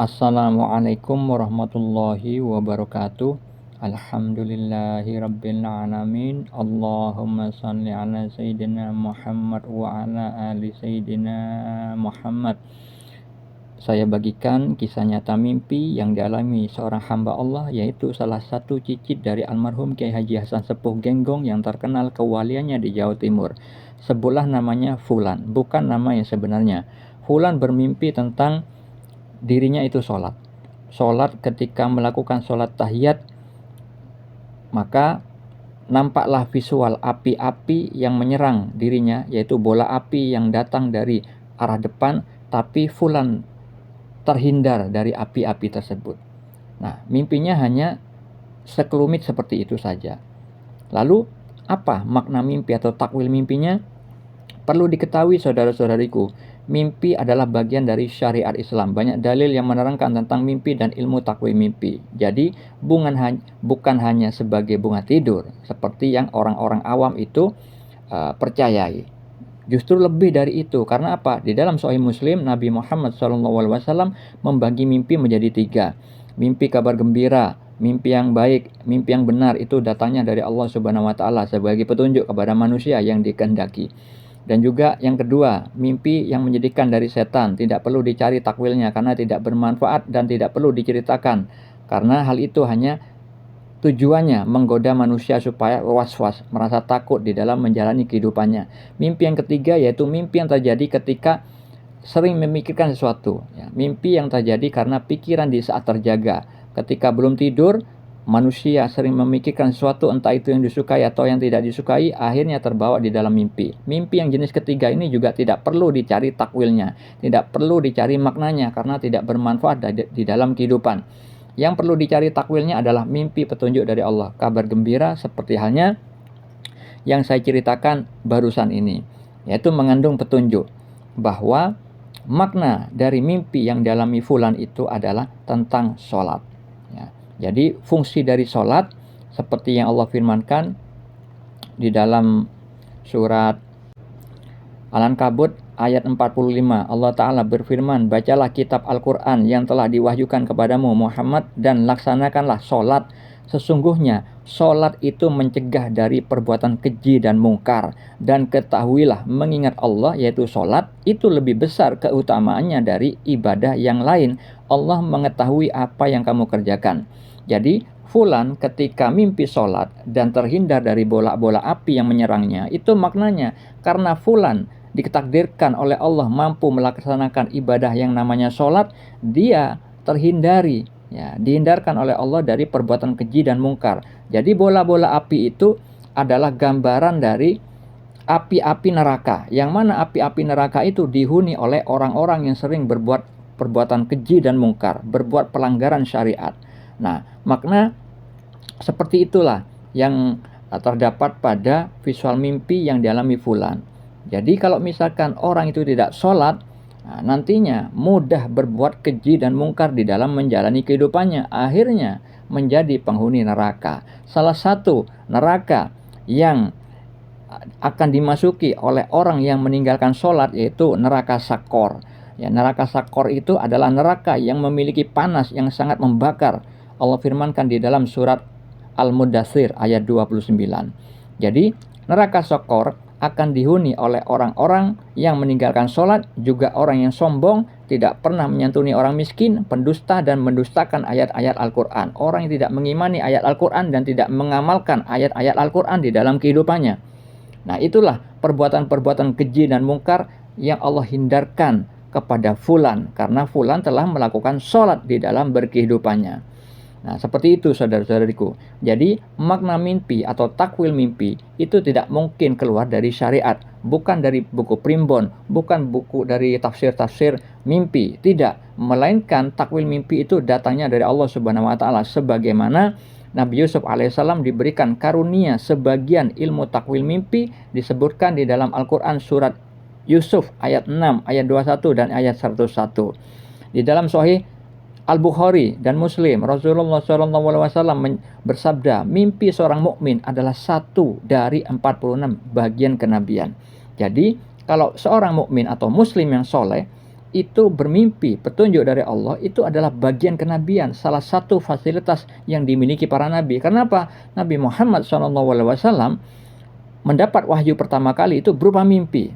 Assalamualaikum warahmatullahi wabarakatuh. Alhamdulillahi rabbil alamin. Allahumma salli ala sayyidina Muhammad wa ala ali sayyidina Muhammad. Saya bagikan kisah nyata mimpi yang dialami seorang hamba Allah, yaitu salah satu cicit dari almarhum Kiai Haji Hasan Sepuh Genggong yang terkenal kewaliannya di Jawa Timur. Sebulah namanya Fulan, bukan nama yang sebenarnya. Fulan bermimpi tentang dirinya itu sholat. Ketika melakukan sholat tahiyat, maka nampaklah visual api-api yang menyerang dirinya, yaitu bola api yang datang dari arah depan, tapi Fulan terhindar dari api-api tersebut. Nah, mimpinya hanya sekelumit seperti itu saja. Lalu, apa makna mimpi atau takwil mimpinya? Perlu diketahui saudara-saudariku, mimpi adalah bagian dari syariat Islam. Banyak dalil yang menerangkan tentang mimpi dan ilmu takwil mimpi. Jadi bukan hanya sebagai bunga tidur seperti yang orang-orang awam itu percayai. Justru lebih dari itu. Karena apa? Di dalam Sahih Muslim, Nabi Muhammad SAW membagi mimpi menjadi 3. Mimpi kabar gembira, mimpi yang baik, mimpi yang benar, itu datangnya dari Allah Subhanahu wa Ta'ala sebagai petunjuk kepada manusia yang dikehendaki. Dan juga yang kedua, mimpi yang menyedihkan dari setan, tidak perlu dicari takwilnya karena tidak bermanfaat dan tidak perlu diceritakan, karena hal itu hanya tujuannya menggoda manusia supaya was-was, merasa takut di dalam menjalani kehidupannya. Mimpi yang ketiga yaitu mimpi yang terjadi ketika sering memikirkan sesuatu. Mimpi yang terjadi karena pikiran di saat terjaga. Ketika belum tidur, manusia sering memikirkan sesuatu, entah itu yang disukai atau yang tidak disukai, akhirnya terbawa di dalam mimpi. Mimpi yang jenis ketiga ini juga tidak perlu dicari takwilnya, tidak perlu dicari maknanya karena tidak bermanfaat di dalam kehidupan. Yang perlu dicari takwilnya adalah mimpi petunjuk dari Allah, kabar gembira seperti halnya yang saya ceritakan barusan ini, yaitu mengandung petunjuk bahwa makna dari mimpi yang dialami Fulan itu adalah tentang sholat. Jadi fungsi dari sholat seperti yang Allah firmankan di dalam surat Al-Ankabut ayat 45. Allah Ta'ala berfirman, bacalah kitab Al-Quran yang telah diwahyukan kepadamu Muhammad dan laksanakanlah sholat. Sesungguhnya sholat itu mencegah dari perbuatan keji dan mungkar. Dan ketahuilah mengingat Allah, yaitu sholat, itu lebih besar keutamaannya dari ibadah yang lain. Allah mengetahui apa yang kamu kerjakan. Jadi Fulan ketika mimpi sholat dan terhindar dari bola-bola api yang menyerangnya, itu maknanya karena Fulan ditakdirkan oleh Allah mampu melaksanakan ibadah yang namanya sholat, dia terhindari, dihindarkan oleh Allah dari perbuatan keji dan mungkar. Jadi bola-bola api itu adalah gambaran dari api-api neraka, yang mana api-api neraka itu dihuni oleh orang-orang yang sering berbuat perbuatan keji dan mungkar, berbuat pelanggaran syariat. Nah, makna seperti itulah yang terdapat pada visual mimpi yang dialami Fulan. Jadi kalau misalkan orang itu tidak sholat, nantinya mudah berbuat keji dan mungkar di dalam menjalani kehidupannya, akhirnya menjadi penghuni neraka. Salah satu neraka yang akan dimasuki oleh orang yang meninggalkan sholat yaitu neraka Sakor. Neraka Sakor itu adalah neraka yang memiliki panas yang sangat membakar. Allah firmankan di dalam surat Al-Mudaththir ayat 29. Jadi neraka Sakor akan dihuni oleh orang-orang yang meninggalkan sholat, juga orang yang sombong, tidak pernah menyantuni orang miskin, pendusta dan mendustakan ayat-ayat Al-Quran. Orang yang tidak mengimani ayat Al-Quran dan tidak mengamalkan ayat-ayat Al-Quran di dalam kehidupannya. Nah, itulah perbuatan-perbuatan keji dan mungkar yang Allah hindarkan kepada Fulan, karena Fulan telah melakukan sholat di dalam berkehidupannya. Nah, seperti itu saudara-saudariku. Jadi makna mimpi atau takwil mimpi itu tidak mungkin keluar dari syariat, bukan dari buku primbon, bukan buku dari tafsir-tafsir mimpi, tidak, melainkan takwil mimpi itu datangnya dari Allah Subhanahu wa Ta'ala, sebagaimana Nabi Yusuf alaihissalam diberikan karunia sebagian ilmu takwil mimpi, disebutkan di dalam Al-Quran surat Yusuf ayat 6, ayat 21 dan ayat 101. Di dalam Sahih Al-Bukhari dan Muslim, Rasulullah SAW bersabda, mimpi seorang mukmin adalah satu dari 46 bagian kenabian. Jadi, kalau seorang mukmin atau muslim yang soleh itu bermimpi petunjuk dari Allah itu adalah bagian kenabian, salah satu fasilitas yang dimiliki para nabi. Kenapa? Nabi Muhammad SAW mendapat wahyu pertama kali itu berupa mimpi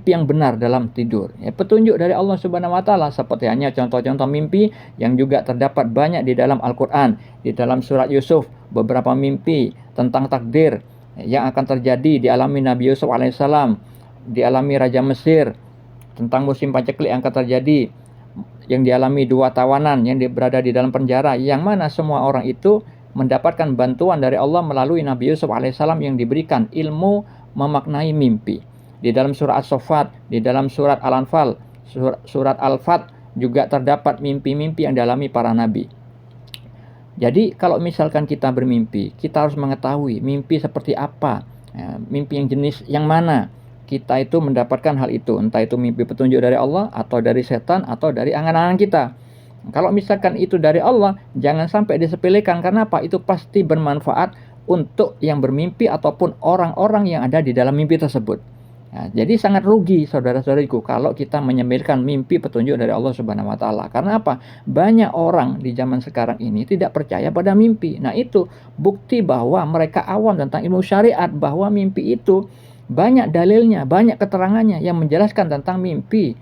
yang benar dalam tidur. Ya, petunjuk dari Allah Subhanahu wa taala seperti hanya contoh-contoh mimpi yang juga terdapat banyak di dalam Al-Qur'an. Di dalam surat Yusuf, beberapa mimpi tentang takdir yang akan terjadi dialami Nabi Yusuf alaihissalam, dialami Raja Mesir, tentang musim paceklik yang akan terjadi, yang dialami dua tawanan yang berada di dalam penjara, yang mana semua orang itu mendapatkan bantuan dari Allah melalui Nabi Yusuf alaihissalam yang diberikan ilmu memaknai mimpi. Di dalam surat As-Saffat, di dalam surat Al-Anfal, surat Al-Fat juga terdapat mimpi-mimpi yang dialami para nabi. Jadi kalau misalkan kita bermimpi, kita harus mengetahui mimpi seperti apa, ya, mimpi yang jenis yang mana kita itu mendapatkan hal itu, entah itu mimpi petunjuk dari Allah atau dari setan atau dari angan-angan kita. Kalau misalkan itu dari Allah, jangan sampai disepelekan. Karena apa? Itu pasti bermanfaat untuk yang bermimpi ataupun orang-orang yang ada di dalam mimpi tersebut. Nah, jadi sangat rugi saudara-saudariku kalau kita menyepelekan mimpi petunjuk dari Allah Subhanahu wa taala. Karena apa? Banyak orang di zaman sekarang ini tidak percaya pada mimpi. Nah, itu bukti bahwa mereka awam tentang ilmu syariat, bahwa mimpi itu banyak dalilnya, banyak keterangannya yang menjelaskan tentang mimpi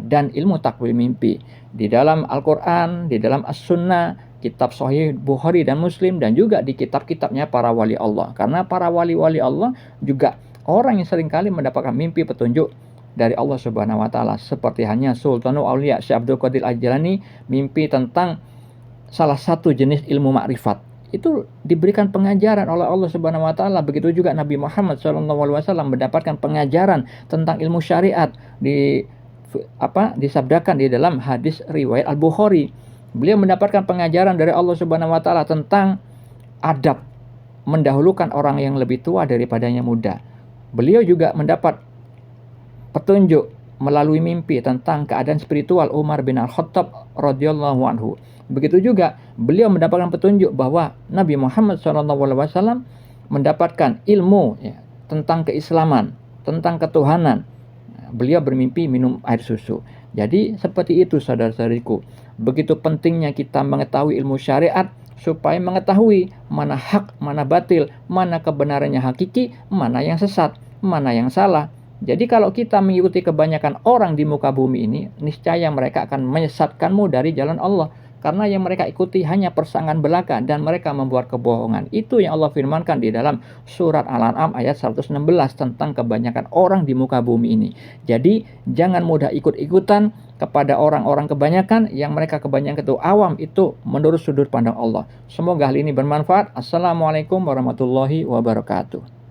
dan ilmu takwil mimpi. Di dalam Al-Qur'an, di dalam As-Sunnah, kitab Sahih Bukhari dan Muslim, dan juga di kitab-kitabnya para wali Allah. Karena para wali-wali Allah juga orang yang seringkali mendapatkan mimpi petunjuk dari Allah Subhanahu wa taala, seperti hanya Sultanul Aulia Syekh Abdul Qadir Al-Jilani, mimpi tentang salah satu jenis ilmu makrifat. Itu diberikan pengajaran oleh Allah Subhanahu wa taala. Begitu juga Nabi Muhammad SAW mendapatkan pengajaran tentang ilmu syariat disabdakan di dalam hadis riwayat Al-Bukhari. Beliau mendapatkan pengajaran dari Allah Subhanahu wa taala tentang adab mendahulukan orang yang lebih tua daripadanya muda. Beliau juga mendapat petunjuk melalui mimpi tentang keadaan spiritual Umar bin Al-Khattab radhiyallahu anhu. Begitu juga beliau mendapatkan petunjuk bahwa Nabi Muhammad SAW mendapatkan ilmu tentang keislaman, tentang ketuhanan. Beliau bermimpi minum air susu. Jadi seperti itu saudara-saudariku. Begitu pentingnya kita mengetahui ilmu syariat supaya mengetahui mana hak, mana batil, mana kebenarannya hakiki, mana yang sesat, mana yang salah. Jadi kalau kita mengikuti kebanyakan orang di muka bumi ini, niscaya mereka akan menyesatkanmu dari jalan Allah. Karena yang mereka ikuti hanya persangan belaka dan mereka membuat kebohongan. Itu yang Allah firmankan di dalam surat Al-An'am ayat 116 tentang kebanyakan orang di muka bumi ini. Jadi jangan mudah ikut-ikutan kepada orang-orang kebanyakan yang mereka kebanyakan itu awam, itu menurut sudut pandang Allah. Semoga hal ini bermanfaat. Assalamualaikum warahmatullahi wabarakatuh.